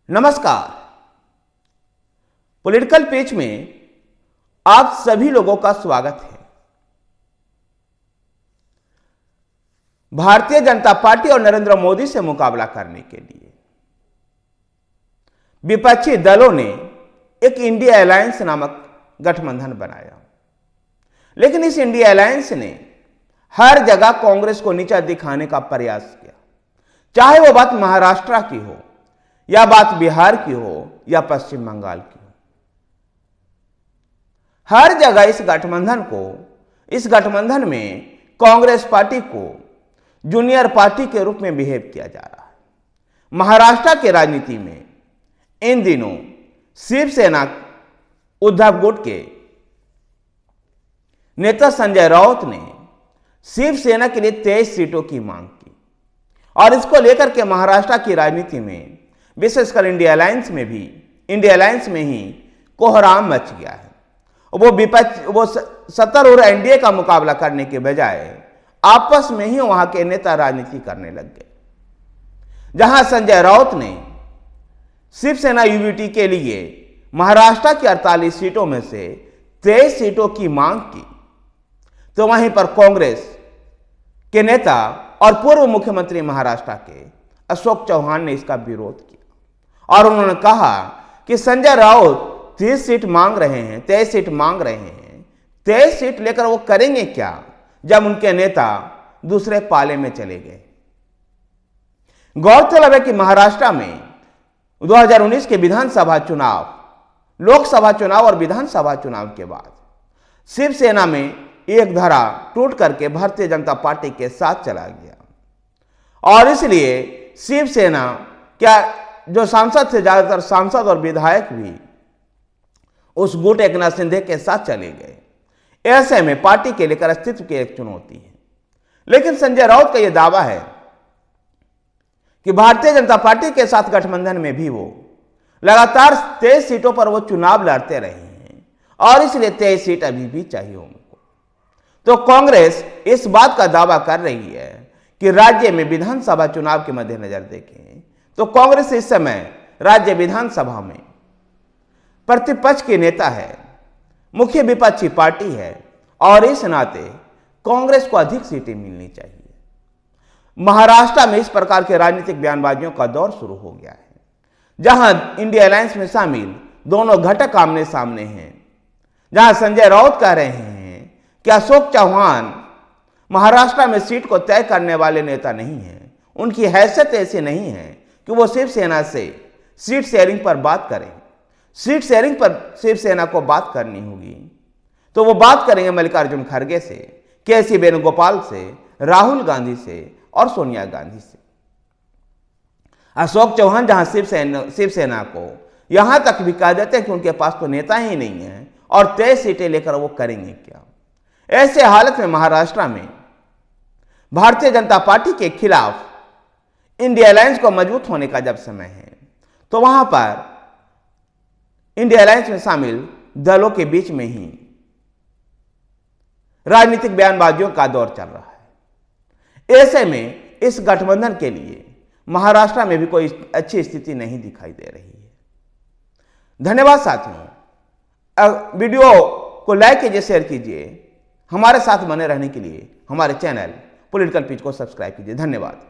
नमस्कार। Political page में आप सभी लोगों का स्वागत है। भारतीय जनता पार्टी और नरेंद्र मोदी से मुकाबला करने के लिए विपक्षी दलों ने एक इंडिया अलायंस नामक गठबंधन बनाया, लेकिन इस इंडिया अलायंस ने हर जगह कांग्रेस को नीचा दिखाने का प्रयास किया, चाहे वो बात महाराष्ट्र की हो या बात बिहार की हो या पश्चिम बंगाल की हो। हर जगह इस गठबंधन में कांग्रेस पार्टी को जूनियर पार्टी के रूप में बिहेव किया जा रहा है। महाराष्ट्र के राजनीति में इन दिनों शिवसेना उद्धव गुट के नेता संजय राउत ने शिवसेना के लिए 23 सीटों की मांग की और इसको लेकर के महाराष्ट्र की राजनीति में, विशेषकर इंडिया अलायंस में ही कोहराम मच गया है। वो सत्तारूढ़ एनडीए का मुकाबला करने के बजाय आपस में ही वहां के नेता राजनीति करने लग गए। जहां संजय राउत ने शिवसेना यूबीटी के लिए महाराष्ट्र की 48 सीटों में से 23 सीटों की मांग की, तो वहीं पर कांग्रेस के नेता और पूर्व मुख्यमंत्री महाराष्ट्र के अशोक चौहान ने इसका विरोध किया और उन्होंने कहा कि संजय राउत 23 सीट मांग रहे हैं, 23 सीट लेकर वो करेंगे क्या जब उनके नेता दूसरे पाले में चले गए। गौरतलब है कि महाराष्ट्र में 2019 के लोकसभा चुनाव और विधानसभा चुनाव के बाद शिवसेना में एक धारा टूट करके भारतीय जनता पार्टी के साथ चला गया और इसलिए शिवसेना क्या जो सांसद थे, ज्यादातर सांसद और विधायक भी उस गुट एकनाथ शिंदे के साथ चले गए। ऐसे में पार्टी के लेकर अस्तित्व की एक चुनौती है। लेकिन संजय राउत का यह दावा है कि भारतीय जनता पार्टी के साथ गठबंधन में भी वो लगातार 23 सीटों पर वो चुनाव लड़ते रहे हैं और इसलिए 23 सीट अभी भी चाहिए उनको। तो कांग्रेस इस बात का दावा कर रही है कि राज्य में विधानसभा चुनाव के मद्देनजर देखें तो कांग्रेस इस समय राज्य विधानसभा में प्रतिपक्ष के नेता है, मुख्य विपक्षी पार्टी है और इस नाते कांग्रेस को अधिक सीटें मिलनी चाहिए। महाराष्ट्र में इस प्रकार के राजनीतिक बयानबाजियों का दौर शुरू हो गया है, जहां इंडिया अलायंस में शामिल दोनों घटक आमने सामने हैं। जहां संजय राउत कह रहे हैं कि अशोक चौहान महाराष्ट्र में सीट को तय करने वाले नेता नहीं हैं, उनकी हैसियत ऐसी नहीं है कि वो शिवसेना से सीट शेयरिंग पर बात करें। सीट शेयरिंग पर शिवसेना को बात करनी होगी तो वो बात करेंगे मल्लिकार्जुन खड़गे से, केसी वेणुगोपाल से, राहुल गांधी से और सोनिया गांधी से। अशोक चौहान जहां शिवसेना को यहां तक भी कह देते हैं कि उनके पास तो नेता ही नहीं है और 23 सीटें लेकर वो करेंगे क्या। ऐसे हालत में महाराष्ट्र में भारतीय जनता पार्टी के खिलाफ इंडिया अलायंस को मजबूत होने का जब समय है, तो वहां पर इंडिया अलायंस में शामिल दलों के बीच में ही राजनीतिक बयानबाजियों का दौर चल रहा है। ऐसे में इस गठबंधन के लिए महाराष्ट्र में भी कोई अच्छी स्थिति नहीं दिखाई दे रही है। धन्यवाद साथियों। वीडियो को लाइक कीजिए, शेयर कीजिए। हमारे साथ बने रहने के लिए हमारे चैनल पॉलिटिकल पेज को सब्सक्राइब कीजिए। धन्यवाद।